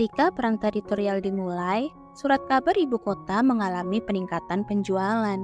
Ketika perang teritorial dimulai, surat kabar ibu kota mengalami peningkatan penjualan.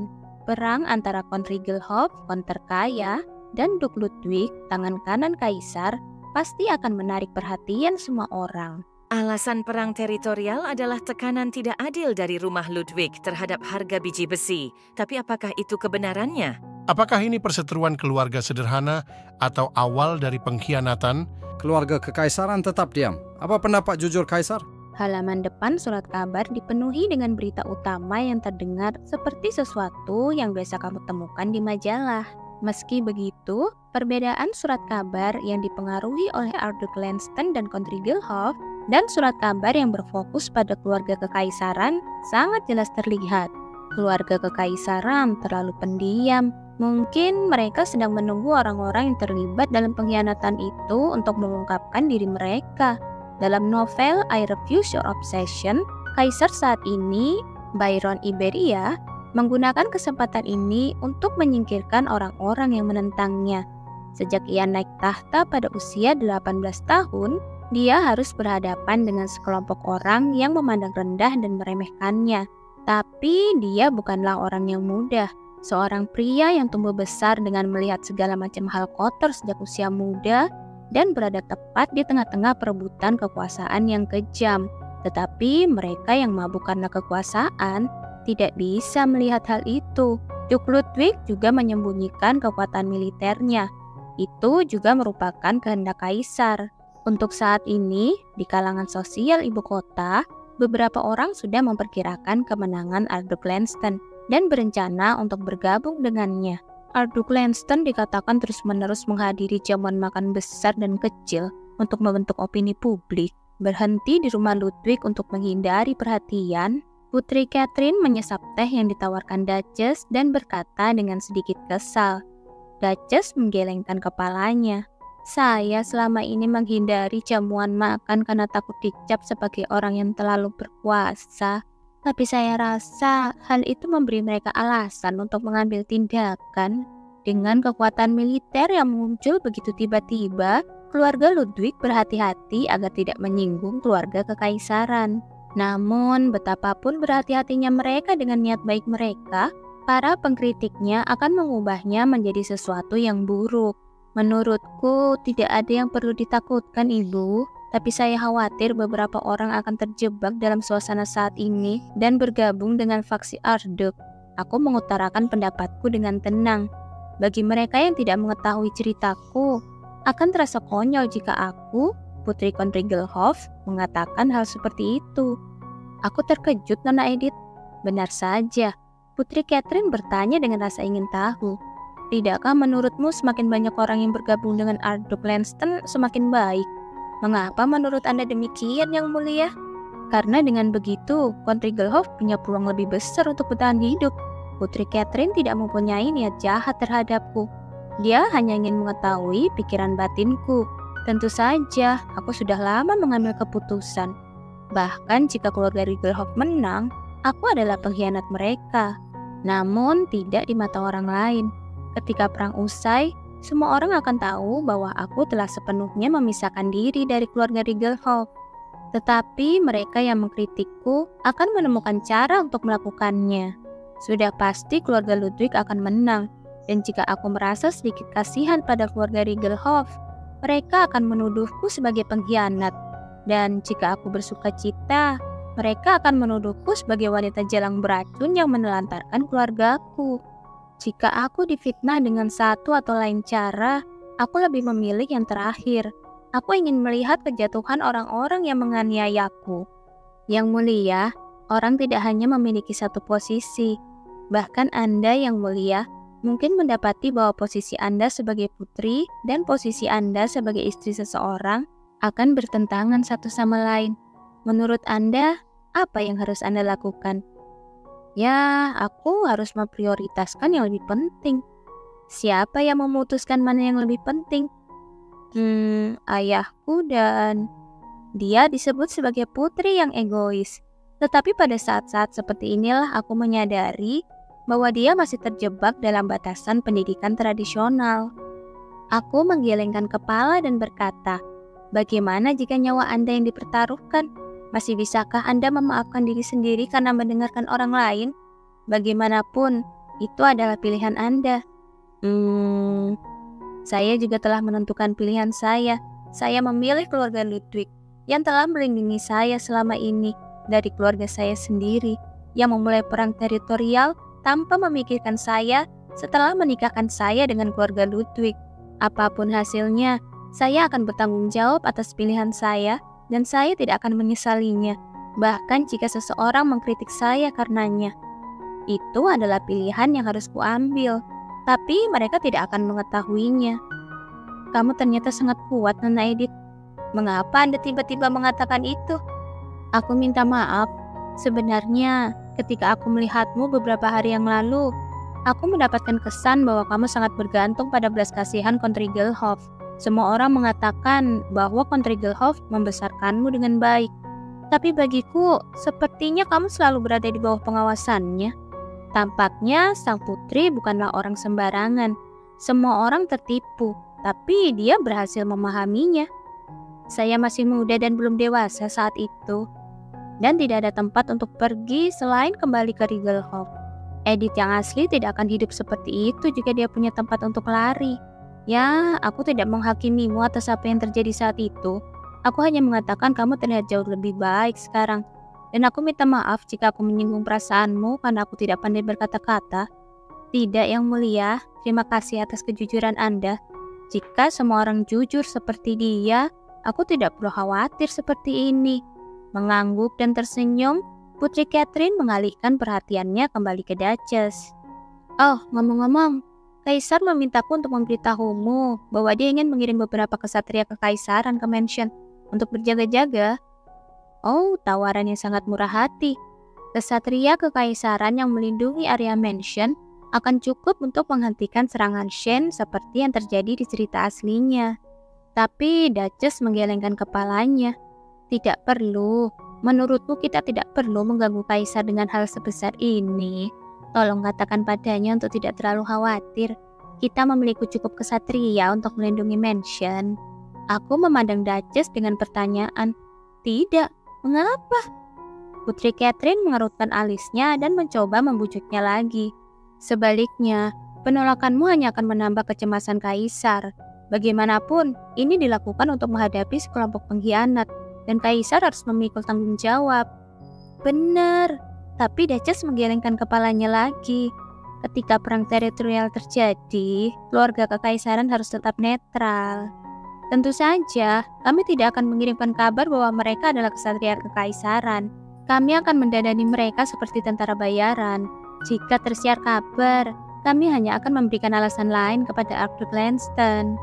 Perang antara Count Regelhof, Count terkaya, dan Duke Ludwig, tangan kanan kaisar, pasti akan menarik perhatian semua orang. Alasan perang teritorial adalah tekanan tidak adil dari rumah Ludwig terhadap harga biji besi. Tapi apakah itu kebenarannya? Apakah ini perseteruan keluarga sederhana atau awal dari pengkhianatan? Keluarga kekaisaran tetap diam. Apa pendapat jujur kaisar? Halaman depan surat kabar dipenuhi dengan berita utama yang terdengar seperti sesuatu yang biasa kamu temukan di majalah. Meski begitu, perbedaan surat kabar yang dipengaruhi oleh Archduke Lanston dan Count Regelhof dan surat kabar yang berfokus pada keluarga kekaisaran sangat jelas terlihat. Keluarga kekaisaran terlalu pendiam. Mungkin mereka sedang menunggu orang-orang yang terlibat dalam pengkhianatan itu untuk mengungkapkan diri mereka. Dalam novel I Refuse Your Obsession, kaisar saat ini, Byron Iberia, menggunakan kesempatan ini untuk menyingkirkan orang-orang yang menentangnya. Sejak ia naik tahta pada usia 18 tahun, dia harus berhadapan dengan sekelompok orang yang memandang rendah dan meremehkannya. Tapi dia bukanlah orang yang mudah. Seorang pria yang tumbuh besar dengan melihat segala macam hal kotor sejak usia muda dan berada tepat di tengah-tengah perebutan kekuasaan yang kejam. Tetapi mereka yang mabuk karena kekuasaan tidak bisa melihat hal itu. Duke Ludwig juga menyembunyikan kekuatan militernya. Itu juga merupakan kehendak kaisar. Untuk saat ini, di kalangan sosial ibu kota, beberapa orang sudah memperkirakan kemenangan Archduke Lanston dan berencana untuk bergabung dengannya. Archduke Lanston dikatakan terus-menerus menghadiri jamuan makan besar dan kecil untuk membentuk opini publik. Berhenti di rumah Ludwig untuk menghindari perhatian, Putri Catherine menyesap teh yang ditawarkan Duchess dan berkata dengan sedikit kesal. Duchess menggelengkan kepalanya. Saya selama ini menghindari jamuan makan karena takut dicap sebagai orang yang terlalu berkuasa. Tapi saya rasa hal itu memberi mereka alasan untuk mengambil tindakan. Dengan kekuatan militer yang muncul begitu tiba-tiba, keluarga Ludwig berhati-hati agar tidak menyinggung keluarga kekaisaran. Namun, betapapun berhati-hatinya mereka dengan niat baik mereka, para pengkritiknya akan mengubahnya menjadi sesuatu yang buruk. Menurutku, tidak ada yang perlu ditakutkan, Ibu. Tapi saya khawatir beberapa orang akan terjebak dalam suasana saat ini dan bergabung dengan faksi Archduke. Aku mengutarakan pendapatku dengan tenang. Bagi mereka yang tidak mengetahui ceritaku, akan terasa konyol jika aku, Putri Count Regelhof, mengatakan hal seperti itu. Aku terkejut, Nona Edith. Benar saja, Putri Catherine bertanya dengan rasa ingin tahu. Tidakkah menurutmu semakin banyak orang yang bergabung dengan Archduke Lanston semakin baik? Mengapa menurut Anda demikian, Yang Mulia? Karena dengan begitu, Count Regelhof punya peluang lebih besar untuk bertahan hidup. Putri Catherine tidak mempunyai niat jahat terhadapku. Dia hanya ingin mengetahui pikiran batinku. Tentu saja, aku sudah lama mengambil keputusan. Bahkan jika keluarga Regelhof menang, aku adalah pengkhianat mereka. Namun tidak di mata orang lain. Ketika perang usai, semua orang akan tahu bahwa aku telah sepenuhnya memisahkan diri dari keluarga Regelhof. Tetapi mereka yang mengkritikku akan menemukan cara untuk melakukannya. Sudah pasti keluarga Ludwig akan menang. Dan jika aku merasa sedikit kasihan pada keluarga Regelhof, mereka akan menuduhku sebagai pengkhianat. Dan jika aku bersuka cita, mereka akan menuduhku sebagai wanita jalang beracun yang menelantarkan keluargaku. Jika aku difitnah dengan satu atau lain cara, aku lebih memilih yang terakhir. Aku ingin melihat kejatuhan orang-orang yang menganiayaku. Yang Mulia, orang tidak hanya memiliki satu posisi. Bahkan Anda, Yang Mulia, mungkin mendapati bahwa posisi Anda sebagai putri dan posisi Anda sebagai istri seseorang akan bertentangan satu sama lain. Menurut Anda, apa yang harus Anda lakukan? Ya, aku harus memprioritaskan yang lebih penting. Siapa yang memutuskan mana yang lebih penting? Ayahku, dan dia disebut sebagai putri yang egois. Tetapi pada saat-saat seperti inilah aku menyadari bahwa dia masih terjebak dalam batasan pendidikan tradisional. Aku menggelengkan kepala dan berkata, bagaimana jika nyawa Anda yang dipertaruhkan? Masih bisakah Anda memaafkan diri sendiri karena mendengarkan orang lain? Bagaimanapun, itu adalah pilihan Anda. Saya juga telah menentukan pilihan saya. Saya memilih keluarga Ludwig yang telah melindungi saya selama ini dari keluarga saya sendiri yang memulai perang teritorial tanpa memikirkan saya setelah menikahkan saya dengan keluarga Ludwig. Apapun hasilnya, saya akan bertanggung jawab atas pilihan saya dan saya tidak akan menyesalinya, bahkan jika seseorang mengkritik saya karenanya. Itu adalah pilihan yang harus kuambil, tapi mereka tidak akan mengetahuinya. Kamu ternyata sangat kuat, Nona Edith. Mengapa Anda tiba-tiba mengatakan itu? Aku minta maaf. Sebenarnya, ketika aku melihatmu beberapa hari yang lalu, aku mendapatkan kesan bahwa kamu sangat bergantung pada belas kasihan Country Gelhof. Semua orang mengatakan bahwa Country Gelhof membesarkanmu dengan baik. Tapi bagiku, sepertinya kamu selalu berada di bawah pengawasannya. Tampaknya sang putri bukanlah orang sembarangan. Semua orang tertipu, tapi dia berhasil memahaminya. Saya masih muda dan belum dewasa saat itu, dan tidak ada tempat untuk pergi selain kembali ke Riegelhof. Edith yang asli tidak akan hidup seperti itu jika dia punya tempat untuk lari. Ya, aku tidak menghakimimu atas apa yang terjadi saat itu. Aku hanya mengatakan kamu terlihat jauh lebih baik sekarang. Dan aku minta maaf jika aku menyinggung perasaanmu karena aku tidak pandai berkata-kata. Tidak, Yang Mulia. Terima kasih atas kejujuran Anda. Jika semua orang jujur seperti dia, aku tidak perlu khawatir seperti ini. Mengangguk dan tersenyum, Putri Catherine mengalihkan perhatiannya kembali ke Duchess. Oh, ngomong-ngomong, Kaisar memintaku untuk memberitahumu bahwa dia ingin mengirim beberapa kesatria kekaisaran ke mansion untuk berjaga-jaga. Oh, tawaran yang sangat murah hati. Kesatria kekaisaran yang melindungi area mansion akan cukup untuk menghentikan serangan Shen seperti yang terjadi di cerita aslinya. Tapi Duchess menggelengkan kepalanya. Tidak perlu. Menurutku kita tidak perlu mengganggu Kaisar dengan hal sebesar ini. Tolong katakan padanya untuk tidak terlalu khawatir. Kita memiliki cukup kesatria untuk melindungi mansion. Aku memandang Duchess dengan pertanyaan. Tidak. Mengapa? Putri Catherine mengerutkan alisnya dan mencoba membujuknya lagi. Sebaliknya, penolakanmu hanya akan menambah kecemasan Kaisar. Bagaimanapun, ini dilakukan untuk menghadapi sekelompok pengkhianat, dan Kaisar harus memikul tanggung jawab. Benar, tapi Duchess menggelengkan kepalanya lagi. Ketika perang teritorial terjadi, keluarga kekaisaran harus tetap netral. Tentu saja, kami tidak akan mengirimkan kabar bahwa mereka adalah kesatria kekaisaran. Kami akan mendandani mereka seperti tentara bayaran. Jika tersiar kabar, kami hanya akan memberikan alasan lain kepada Arthur Lanston.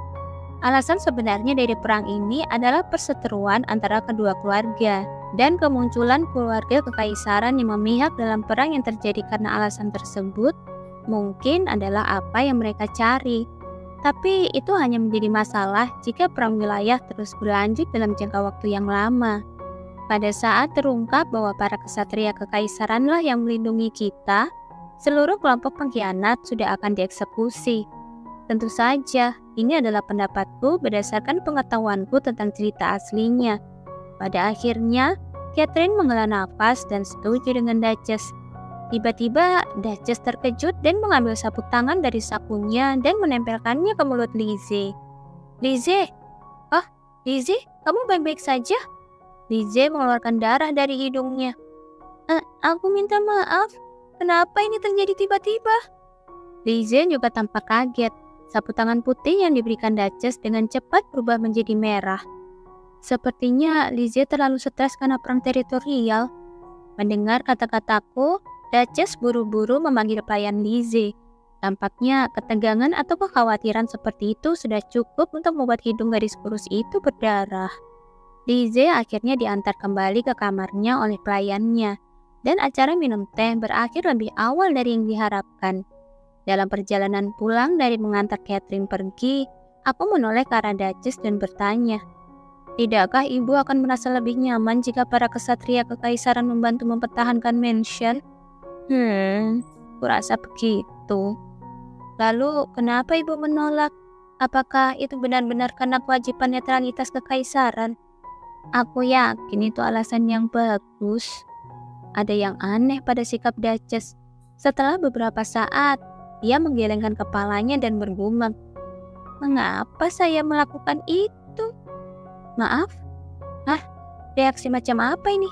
Alasan sebenarnya dari perang ini adalah perseteruan antara kedua keluarga dan kemunculan keluarga kekaisaran yang memihak dalam perang yang terjadi karena alasan tersebut mungkin adalah apa yang mereka cari. Tapi itu hanya menjadi masalah jika perang wilayah terus berlanjut dalam jangka waktu yang lama. Pada saat terungkap bahwa para kesatria kekaisaranlah yang melindungi kita, seluruh kelompok pengkhianat sudah akan dieksekusi. Tentu saja, ini adalah pendapatku berdasarkan pengetahuanku tentang cerita aslinya. Pada akhirnya, Catherine menghela nafas dan setuju dengan Duchess. Tiba-tiba, Duchess terkejut dan mengambil sapu tangan dari sakunya dan menempelkannya ke mulut Lizzie. Lizzie? Oh, Lizzie, kamu baik-baik saja? Lizzie mengeluarkan darah dari hidungnya. Aku minta maaf. Kenapa ini terjadi tiba-tiba? Lizzie juga tampak kaget. Sapu tangan putih yang diberikan Duchess dengan cepat berubah menjadi merah. Sepertinya Lizzie terlalu stres karena perang teritorial. Mendengar kata-kataku, Duchess buru-buru memanggil pelayan Lizzie. Tampaknya ketegangan atau kekhawatiran seperti itu sudah cukup untuk membuat hidung gadis kurus itu berdarah. Lizzie akhirnya diantar kembali ke kamarnya oleh pelayannya, dan acara minum teh berakhir lebih awal dari yang diharapkan. Dalam perjalanan pulang dari mengantar Catherine pergi, aku menoleh ke arah Duchess dan bertanya, "Tidakkah ibu akan merasa lebih nyaman jika para kesatria kekaisaran membantu mempertahankan mansion?" Kurasa begitu. Lalu, kenapa ibu menolak? Apakah itu benar-benar karena kewajiban netralitas kekaisaran? Aku yakin itu alasan yang bagus. Ada yang aneh pada sikap Duchess. Setelah beberapa saat, dia menggelengkan kepalanya dan bergumam, "Mengapa saya melakukan itu? Maaf? Hah? Reaksi macam apa ini?"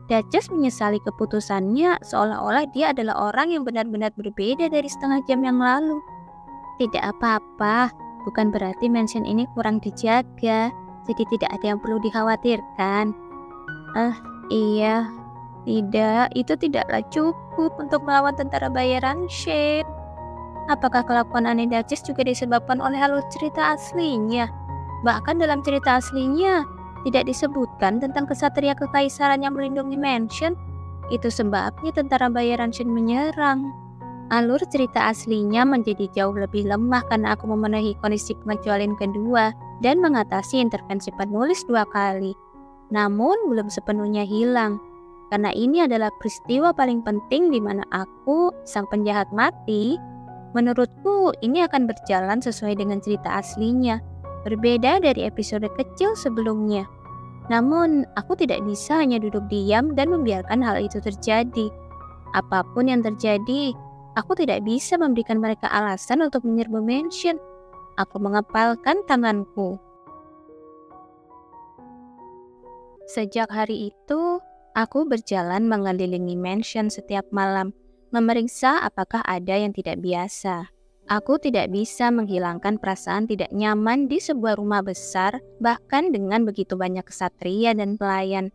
Duchess menyesali keputusannya seolah-olah dia adalah orang yang benar-benar berbeda dari setengah jam yang lalu. Tidak apa-apa, bukan berarti mansion ini kurang dijaga, jadi tidak ada yang perlu dikhawatirkan. Iya, tidak, itu tidaklah cukup untuk melawan tentara bayaran Shane. Apakah kelakuan aneh Duchess juga disebabkan oleh alur cerita aslinya? Bahkan dalam cerita aslinya, tidak disebutkan tentang kesatria kekaisaran yang melindungi mansion. Itu sebabnya tentara bayaran Shin menyerang. Alur cerita aslinya menjadi jauh lebih lemah karena aku memenuhi kondisi pengecualian kedua dan mengatasi intervensi penulis 2 kali. Namun belum sepenuhnya hilang, karena ini adalah peristiwa paling penting di mana aku, sang penjahat, mati. Menurutku ini akan berjalan sesuai dengan cerita aslinya, berbeda dari episode kecil sebelumnya. Namun, aku tidak bisa hanya duduk diam dan membiarkan hal itu terjadi. Apapun yang terjadi, aku tidak bisa memberikan mereka alasan untuk menyerbu mansion. Aku mengepalkan tanganku. Sejak hari itu, aku berjalan mengelilingi mansion setiap malam, memeriksa apakah ada yang tidak biasa. Aku tidak bisa menghilangkan perasaan tidak nyaman di sebuah rumah besar, bahkan dengan begitu banyak ksatria dan pelayan.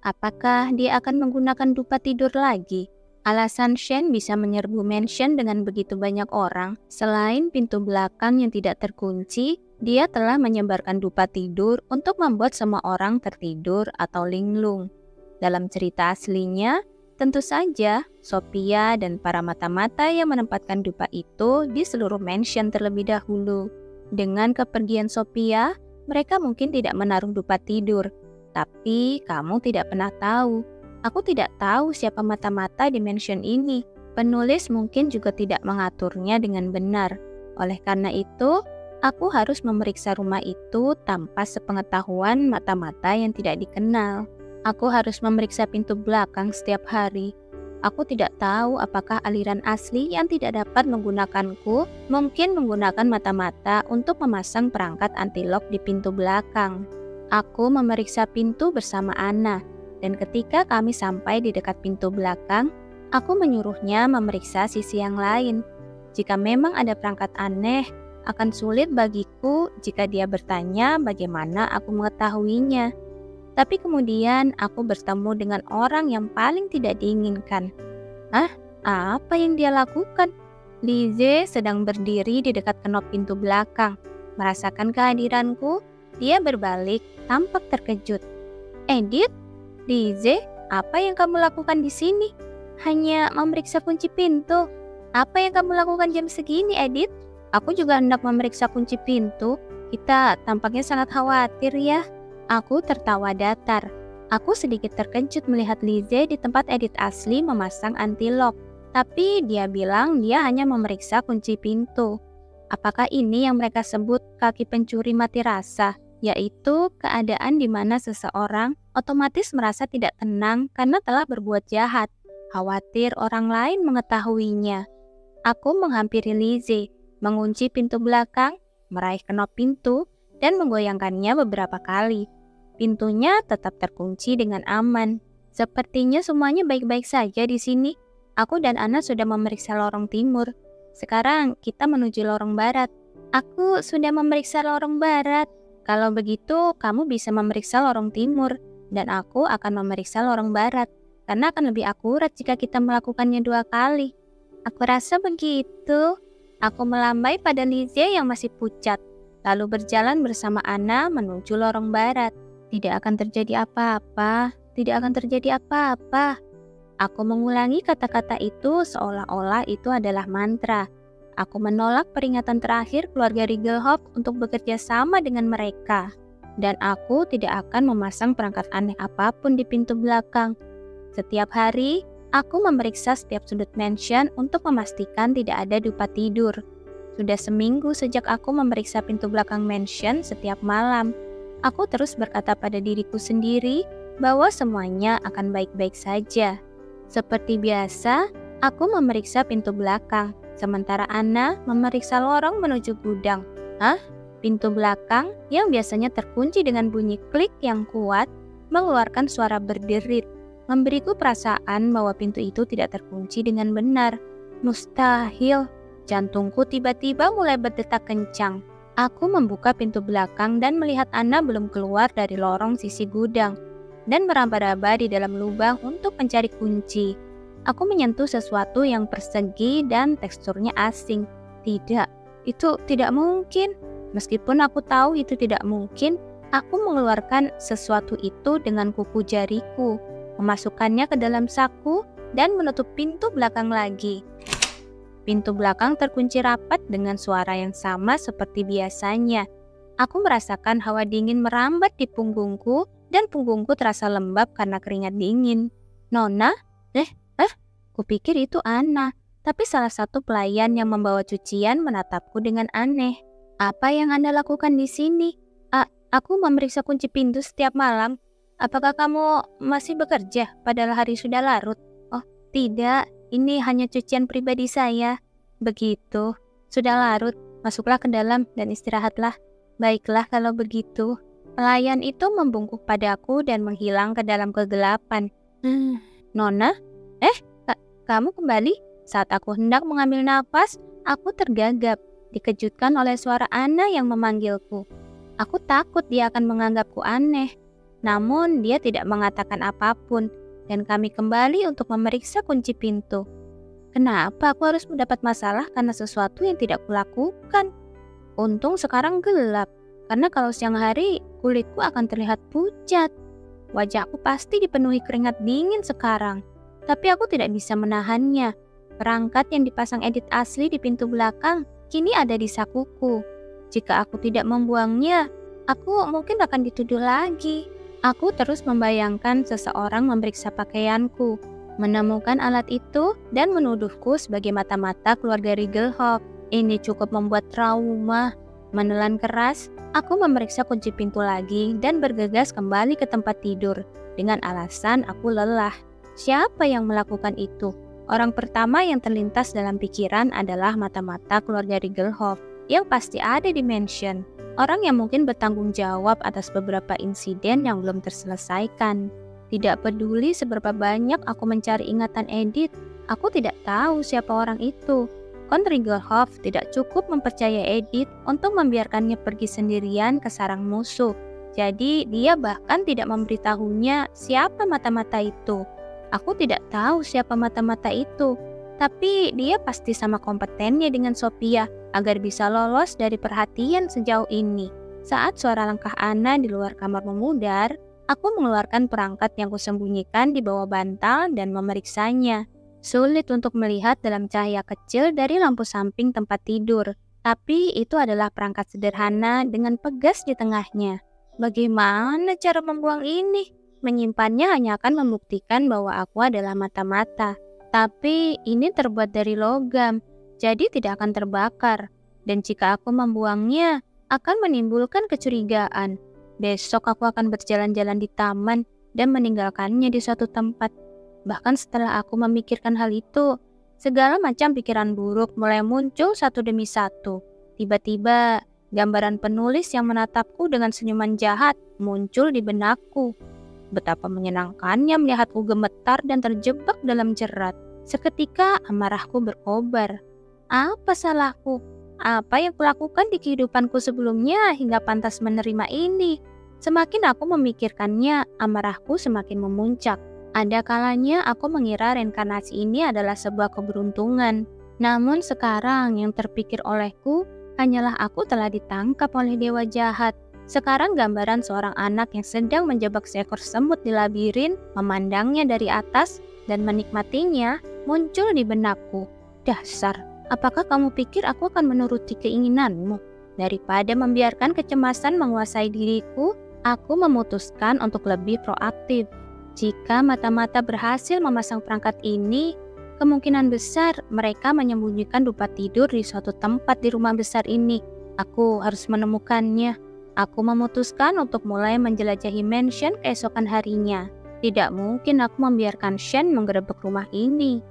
Apakah dia akan menggunakan dupa tidur lagi? Alasan Shen bisa menyerbu mansion dengan begitu banyak orang, selain pintu belakang yang tidak terkunci, dia telah menyebarkan dupa tidur untuk membuat semua orang tertidur atau linglung. Dalam cerita aslinya, tentu saja Sophia dan para mata-mata yang menempatkan dupa itu di seluruh mansion terlebih dahulu. Dengan kepergian Sophia, mereka mungkin tidak menaruh dupa tidur, tapi kamu tidak pernah tahu. Aku tidak tahu siapa mata-mata di mansion ini. Penulis mungkin juga tidak mengaturnya dengan benar. Oleh karena itu, aku harus memeriksa rumah itu tanpa sepengetahuan mata-mata yang tidak dikenal. Aku harus memeriksa pintu belakang setiap hari. Aku tidak tahu apakah aliran asli yang tidak dapat menggunakanku mungkin menggunakan mata-mata untuk memasang perangkat anti-lock di pintu belakang. Aku memeriksa pintu bersama Anna. Dan ketika kami sampai di dekat pintu belakang, aku menyuruhnya memeriksa sisi yang lain. Jika memang ada perangkat aneh, akan sulit bagiku jika dia bertanya bagaimana aku mengetahuinya. Tapi kemudian aku bertemu dengan orang yang paling tidak diinginkan. Apa yang dia lakukan? Lizzie sedang berdiri di dekat kenop pintu belakang. Merasakan kehadiranku, dia berbalik, tampak terkejut. "Edith? Lizzie, apa yang kamu lakukan di sini?" "Hanya memeriksa kunci pintu." "Apa yang kamu lakukan jam segini, Edith?" "Aku juga hendak memeriksa kunci pintu. Kita tampaknya sangat khawatir ya." Aku tertawa datar. Aku sedikit terkejut melihat Lizzie di tempat Edith asli memasang anti-lock. Tapi dia bilang dia hanya memeriksa kunci pintu. Apakah ini yang mereka sebut kaki pencuri mati rasa? Yaitu keadaan di mana seseorang otomatis merasa tidak tenang karena telah berbuat jahat, khawatir orang lain mengetahuinya. Aku menghampiri Lizzie, mengunci pintu belakang, meraih kenop pintu, dan menggoyangkannya beberapa kali. Pintunya tetap terkunci dengan aman. Sepertinya semuanya baik-baik saja di sini. Aku dan Anna sudah memeriksa lorong timur. Sekarang kita menuju lorong barat. Aku sudah memeriksa lorong barat. Kalau begitu, kamu bisa memeriksa lorong timur, dan aku akan memeriksa lorong barat, karena akan lebih akurat jika kita melakukannya 2 kali. Aku rasa begitu. Aku melambai pada Lizzie yang masih pucat, lalu berjalan bersama Anna menuju lorong barat. Tidak akan terjadi apa-apa, tidak akan terjadi apa-apa. Aku mengulangi kata-kata itu seolah-olah itu adalah mantra. Aku menolak peringatan terakhir keluarga Rigelhoff untuk bekerja sama dengan mereka. Dan aku tidak akan memasang perangkat aneh apapun di pintu belakang. Setiap hari, aku memeriksa setiap sudut mansion untuk memastikan tidak ada dupa tidur. Sudah seminggu sejak aku memeriksa pintu belakang mansion setiap malam. Aku terus berkata pada diriku sendiri bahwa semuanya akan baik-baik saja. Seperti biasa, aku memeriksa pintu belakang, sementara Anna memeriksa lorong menuju gudang. Pintu belakang yang biasanya terkunci dengan bunyi klik yang kuat mengeluarkan suara berderit, memberiku perasaan bahwa pintu itu tidak terkunci dengan benar. Mustahil. Jantungku tiba-tiba mulai berdetak kencang. Aku membuka pintu belakang dan melihat Anna belum keluar dari lorong sisi gudang dan meraba-raba di dalam lubang untuk mencari kunci. Aku menyentuh sesuatu yang persegi dan teksturnya asing. Tidak, itu tidak mungkin. Meskipun aku tahu itu tidak mungkin, aku mengeluarkan sesuatu itu dengan kuku jariku, memasukkannya ke dalam saku, dan menutup pintu belakang lagi. Pintu belakang terkunci rapat dengan suara yang sama seperti biasanya. Aku merasakan hawa dingin merambat di punggungku, dan punggungku terasa lembab karena keringat dingin. Nona? Kupikir itu Anna, tapi salah satu pelayan yang membawa cucian menatapku dengan aneh. Apa yang Anda lakukan di sini? Aku memeriksa kunci pintu setiap malam. Apakah kamu masih bekerja padahal hari sudah larut? Oh, tidak. Ini hanya cucian pribadi saya. Begitu. Sudah larut. Masuklah ke dalam dan istirahatlah. Baiklah kalau begitu. Pelayan itu membungkuk padaku dan menghilang ke dalam kegelapan. Nona? Kamu kembali? Saat aku hendak mengambil napas, aku tergagap. Dikejutkan oleh suara Anna yang memanggilku. Aku takut dia akan menganggapku aneh. Namun dia tidak mengatakan apapun dan kami kembali untuk memeriksa kunci pintu. Kenapa aku harus mendapat masalah karena sesuatu yang tidak kulakukan? Untung sekarang gelap, karena kalau siang hari kulitku akan terlihat pucat. Wajahku pasti dipenuhi keringat dingin sekarang, tapi aku tidak bisa menahannya. Perangkat yang dipasang Edith asli di pintu belakang kini ada di sakuku. Jika aku tidak membuangnya, aku mungkin akan dituduh lagi. Aku terus membayangkan seseorang memeriksa pakaianku, menemukan alat itu, dan menuduhku sebagai mata-mata keluarga Rigelhoff. Ini cukup membuat trauma. Menelan keras, aku memeriksa kunci pintu lagi dan bergegas kembali ke tempat tidur dengan alasan aku lelah. Siapa yang melakukan itu? Orang pertama yang terlintas dalam pikiran adalah mata-mata keluarga Rigelhoff yang pasti ada di mansion. Orang yang mungkin bertanggung jawab atas beberapa insiden yang belum terselesaikan. Tidak peduli seberapa banyak aku mencari ingatan Edith, aku tidak tahu siapa orang itu. Kon Rigelhoff tidak cukup mempercayai Edith untuk membiarkannya pergi sendirian ke sarang musuh. Jadi dia bahkan tidak memberitahunya siapa mata-mata itu. Aku tidak tahu siapa mata-mata itu, tapi dia pasti sama kompetennya dengan Sophia agar bisa lolos dari perhatian sejauh ini. Saat suara langkah Anna di luar kamar memudar, aku mengeluarkan perangkat yang kusembunyikan di bawah bantal dan memeriksanya. Sulit untuk melihat dalam cahaya kecil dari lampu samping tempat tidur, tapi itu adalah perangkat sederhana dengan pegas di tengahnya. Bagaimana cara membuang ini? Menyimpannya hanya akan membuktikan bahwa aku adalah mata-mata. Tapi ini terbuat dari logam, jadi tidak akan terbakar. Dan jika aku membuangnya, akan menimbulkan kecurigaan. Besok aku akan berjalan-jalan di taman dan meninggalkannya di suatu tempat. Bahkan setelah aku memikirkan hal itu, segala macam pikiran buruk mulai muncul satu demi satu. Tiba-tiba, gambaran penulis yang menatapku dengan senyuman jahat muncul di benakku. Betapa menyenangkannya melihatku gemetar dan terjebak dalam jerat. Seketika amarahku berkobar. Apa salahku? Apa yang kulakukan di kehidupanku sebelumnya hingga pantas menerima ini? Semakin aku memikirkannya, amarahku semakin memuncak. Ada kalanya aku mengira reinkarnasi ini adalah sebuah keberuntungan. Namun sekarang yang terpikir olehku hanyalah aku telah ditangkap oleh dewa jahat. Sekarang gambaran seorang anak yang sedang menjebak seekor semut di labirin, memandangnya dari atas dan menikmatinya, muncul di benakku. Dasar, apakah kamu pikir aku akan menuruti keinginanmu? Daripada membiarkan kecemasan menguasai diriku, aku memutuskan untuk lebih proaktif. Jika mata-mata berhasil memasang perangkat ini, kemungkinan besar mereka menyembunyikan dupa tidur di suatu tempat di rumah besar ini. Aku harus menemukannya. Aku memutuskan untuk mulai menjelajahi mansion keesokan harinya. Tidak mungkin aku membiarkan Shen menggerebek rumah ini.